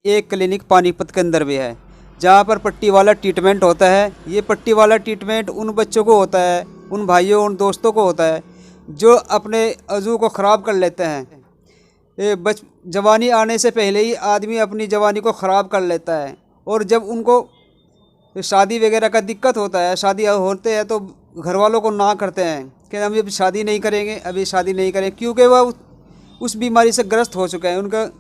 एक क्लिनिक पानीपत के अंदर भी है जहाँ पर पट्टी वाला ट्रीटमेंट होता है। ये पट्टी वाला ट्रीटमेंट उन बच्चों को होता है, उन भाइयों उन दोस्तों को होता है जो अपने अज़ू को ख़राब कर लेते हैं। ये जवानी आने से पहले ही आदमी अपनी जवानी को ख़राब कर लेता है, और जब उनको शादी वगैरह का दिक्कत होता है, शादी होते हैं तो घर वालों को ना करते हैं कि हम अभी शादी नहीं करेंगे, अभी शादी नहीं करेंगे, क्योंकि वह उस बीमारी से ग्रस्त हो चुके हैं।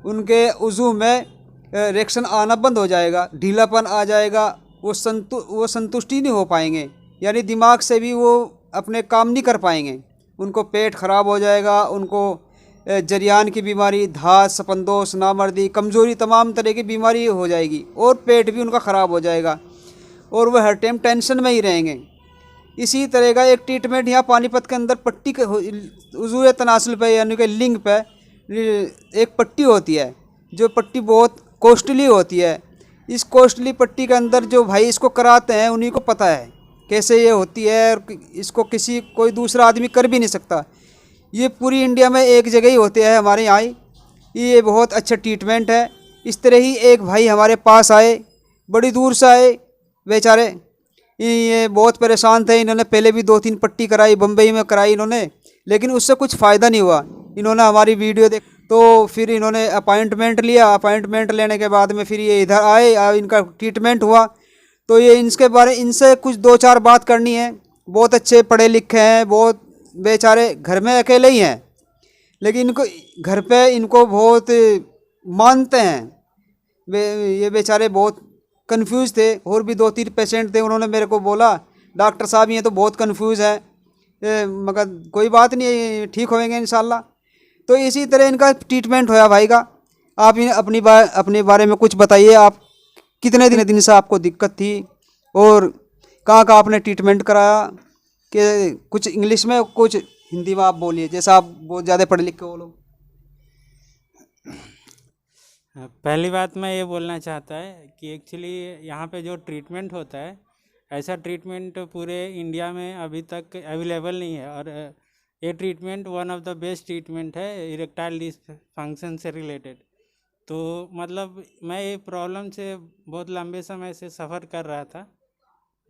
उनके उज़ू में रिएक्शन आना बंद हो जाएगा, ढीलापन आ जाएगा, वो संतुष्टि नहीं हो पाएंगे, यानी दिमाग से भी वो अपने काम नहीं कर पाएंगे। उनको पेट ख़राब हो जाएगा, उनको जरियान की बीमारी, धात, सपंदोष, नामर्दी, कमज़ोरी, तमाम तरह की बीमारी हो जाएगी, और पेट भी उनका ख़राब हो जाएगा, और वह हर टाइम टेंशन में ही रहेंगे। इसी तरह का एक ट्रीटमेंट यहाँ पानीपत के अंदर पट्टी के उज़ूए तनासुल पे यानी कि लिंग पे एक पट्टी होती है, जो पट्टी बहुत कॉस्टली होती है। इस कॉस्टली पट्टी के अंदर जो भाई इसको कराते हैं उन्हीं को पता है कैसे ये होती है, और इसको कोई दूसरा आदमी कर भी नहीं सकता। ये पूरी इंडिया में एक जगह ही होते हैं हमारे यहाँ ही। ये बहुत अच्छा ट्रीटमेंट है। इस तरह ही एक भाई हमारे पास आए, बड़ी दूर से आए बेचारे, ये बहुत परेशान थे। इन्होंने पहले भी 2-3 पट्टी कराई, बम्बई में कराई इन्होंने, लेकिन उससे कुछ फ़ायदा नहीं हुआ। इन्होंने हमारी वीडियो देख तो फिर इन्होंने अपॉइंटमेंट लिया। अपॉइंटमेंट लेने के बाद में फिर ये इधर आए, इनका ट्रीटमेंट हुआ। तो ये इनसे कुछ 2-4 बात करनी है। बहुत अच्छे पढ़े लिखे हैं, बहुत बेचारे घर में अकेले ही हैं, लेकिन इनको घर पे इनको बहुत मानते हैं। ये बेचारे बहुत कंफ्यूज थे, और भी 2-3 पेशेंट थे। उन्होंने मेरे को बोला, डॉक्टर साहब ये तो बहुत कंफ्यूज है, मगर कोई बात नहीं, ठीक होएंगे इंशाल्लाह। तो इसी तरह इनका ट्रीटमेंट होया भाई का। आप अपने बारे में कुछ बताइए, आप कितने दिन से आपको दिक्कत थी, और कहाँ कहाँ आपने ट्रीटमेंट कराया, कि कुछ इंग्लिश में कुछ हिंदी में आप बोलिए, जैसा आप बहुत ज़्यादा पढ़े लिखे हो लोग। पहली बात मैं ये बोलना चाहता है कि एक्चुअली यहाँ पे जो ट्रीटमेंट होता है, ऐसा ट्रीटमेंट पूरे इंडिया में अभी तक अवेलेबल नहीं है। और ये treatment one of the best treatment है इरेक्टाइल डिसफंक्शन से रिलेटेड। तो मतलब मैं ये प्रॉब्लम से बहुत लंबे समय से सफ़र कर रहा था,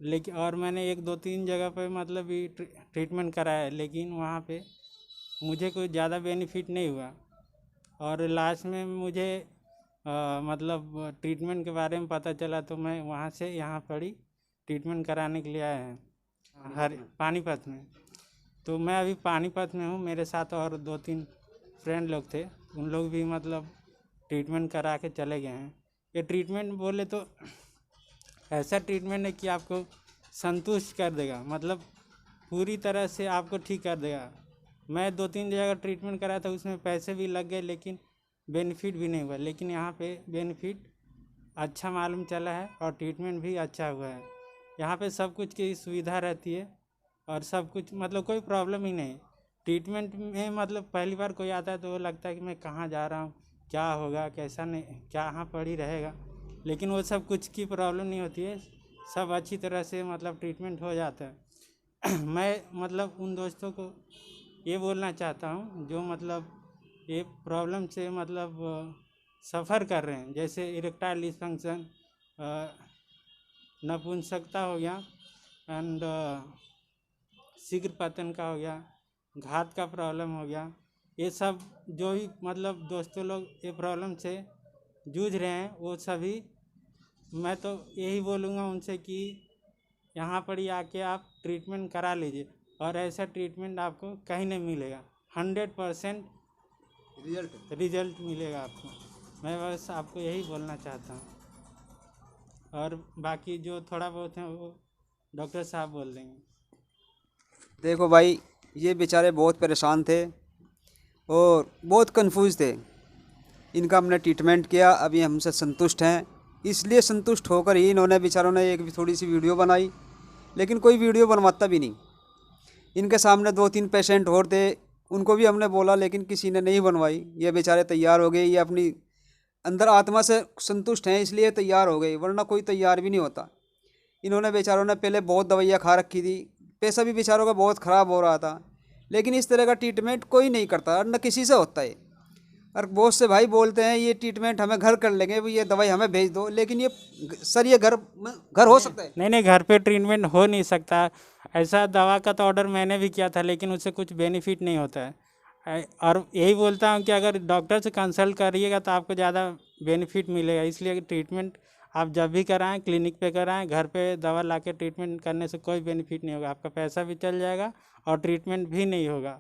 लेकिन और मैंने 1-2-3 जगह पे मतलब भी ट्रीटमेंट कराया, लेकिन वहाँ पे मुझे कोई ज़्यादा बेनिफिट नहीं हुआ। और लास्ट में मुझे मतलब ट्रीटमेंट के बारे में पता चला, तो मैं वहाँ से यहाँ पर ही ट्रीटमेंट कराने के लिए आया है पानीपत में। तो मैं अभी पानीपत में हूँ, मेरे साथ और 2-3 फ्रेंड लोग थे, उन लोग भी मतलब ट्रीटमेंट करा के चले गए हैं। ये ट्रीटमेंट बोले तो ऐसा ट्रीटमेंट है कि आपको संतुष्ट कर देगा, मतलब पूरी तरह से आपको ठीक कर देगा। मैं 2-3 जगह ट्रीटमेंट कराया था, उसमें पैसे भी लग गए, लेकिन बेनिफिट भी नहीं हुआ। लेकिन यहाँ पे बेनिफिट अच्छा मालूम चला है, और ट्रीटमेंट भी अच्छा हुआ है। यहाँ पे सब कुछ की सुविधा रहती है, और सब कुछ मतलब कोई प्रॉब्लम ही नहीं। ट्रीटमेंट में मतलब पहली बार कोई आता है तो वो लगता है कि मैं कहाँ जा रहा हूँ, क्या होगा, कैसा नहीं, क्या यहाँ पर ही रहेगा, लेकिन वो सब कुछ की प्रॉब्लम नहीं होती है। सब अच्छी तरह से मतलब ट्रीटमेंट हो जाता है। मैं मतलब उन दोस्तों को ये बोलना चाहता हूँ जो मतलब ये प्रॉब्लम से मतलब सफ़र कर रहे हैं, जैसे इरेक्टाइल डिसफंक्शन, नपुंसकता हो गया, एंड शीघ्र पतन का हो गया, घात का प्रॉब्लम हो गया। ये सब जो भी मतलब दोस्तों लोग ये प्रॉब्लम से जूझ रहे हैं, वो सभी मैं तो यही बोलूँगा उनसे कि यहाँ पर ही आके आप ट्रीटमेंट करा लीजिए, और ऐसा ट्रीटमेंट आपको कहीं नहीं मिलेगा। 100% रिजल्ट मिलेगा आपको। मैं बस आपको यही बोलना चाहता हूँ, और बाकी जो थोड़ा बहुत है वो डॉक्टर साहब बोल देंगे। देखो भाई, ये बेचारे बहुत परेशान थे और बहुत कंफ्यूज थे। इनका हमने ट्रीटमेंट किया, अभी हमसे संतुष्ट हैं। इसलिए संतुष्ट होकर ही इन्होंने बेचारों ने एक थोड़ी सी वीडियो बनाई, लेकिन कोई वीडियो बनवाता भी नहीं। इनके सामने 2-3 पेशेंट और थे, उनको भी हमने बोला, लेकिन किसी ने नहीं बनवाई। ये बेचारे तैयार हो गए, ये अपनी अंदर आत्मा से संतुष्ट हैं इसलिए तैयार हो गए, वरना कोई तैयार भी नहीं होता। इन्होंने बेचारों ने पहले बहुत दवाइयाँ खा रखी थी, पैसा भी बेचारों का बहुत ख़राब हो रहा था, लेकिन इस तरह का ट्रीटमेंट कोई नहीं करता, न किसी से होता है। और बहुत से भाई बोलते हैं ये ट्रीटमेंट हमें घर कर लेंगे, ये दवाई हमें भेज दो, लेकिन ये सर ये घर हो सकता है? नहीं नहीं, घर पे ट्रीटमेंट हो नहीं सकता। ऐसा दवा का तो ऑर्डर मैंने भी किया था, लेकिन उससे कुछ बेनिफिट नहीं होता है। और यही बोलता हूँ कि अगर डॉक्टर से कंसल्ट करिएगा तो आपको ज़्यादा बेनिफिट मिलेगा। इसलिए ट्रीटमेंट आप जब भी कराएं क्लिनिक पे कराएं, घर पे दवा ला के ट्रीटमेंट करने से कोई बेनिफिट नहीं होगा। आपका पैसा भी चल जाएगा और ट्रीटमेंट भी नहीं होगा।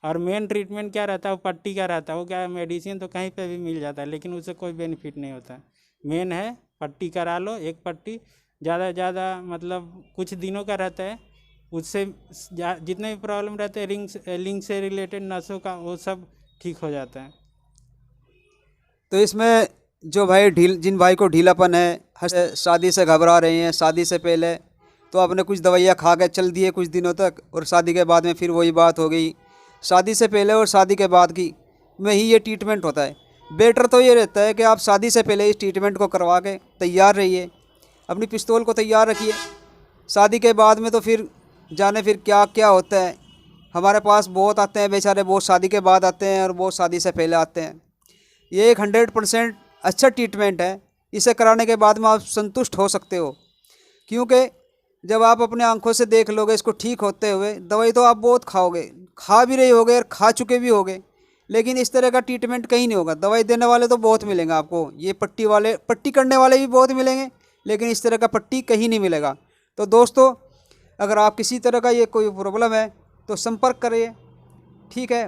और मेन ट्रीटमेंट क्या रहता है, वो पट्टी का रहता है। वो क्या है, मेडिसिन तो कहीं पे भी मिल जाता है, लेकिन उससे कोई बेनिफिट नहीं होता है। मेन है पट्टी करा लो, एक पट्टी ज़्यादा ज़्यादा मतलब कुछ दिनों का रहता है। उससे जितने भी प्रॉब्लम रहते हैं लिंग से रिलेटेड नसों का, वो सब ठीक हो जाता है। तो इसमें जो भाई जिन भाई को ढीलापन है, शादी से घबरा रहे हैं, शादी से पहले तो आपने कुछ दवाइयाँ खा के चल दिए कुछ दिनों तक, और शादी के बाद में फिर वही बात हो गई। शादी से पहले और शादी के बाद की में ही ये ट्रीटमेंट होता है। बेटर तो ये रहता है कि आप शादी से पहले इस ट्रीटमेंट को करवा के तैयार रहिए, अपनी पिस्तौल को तैयार रखिए। शादी के बाद में तो फिर जाने फिर क्या क्या होता है। हमारे पास बहुत आते हैं बेचारे, बहुत शादी के बाद आते हैं और बहुत शादी से पहले आते हैं। ये एक 100% अच्छा ट्रीटमेंट है। इसे कराने के बाद में आप संतुष्ट हो सकते हो, क्योंकि जब आप अपने आंखों से देख लोगे इसको ठीक होते हुए, दवाई तो आप बहुत खाओगे, खा भी रहे होगे और खा चुके भी होगे, लेकिन इस तरह का ट्रीटमेंट कहीं नहीं होगा। दवाई देने वाले तो बहुत मिलेंगे आपको, ये पट्टी करने वाले भी बहुत मिलेंगे, लेकिन इस तरह का पट्टी कहीं नहीं मिलेगा। तो दोस्तों, अगर आप किसी तरह का ये कोई प्रॉब्लम है तो संपर्क करिए, ठीक है।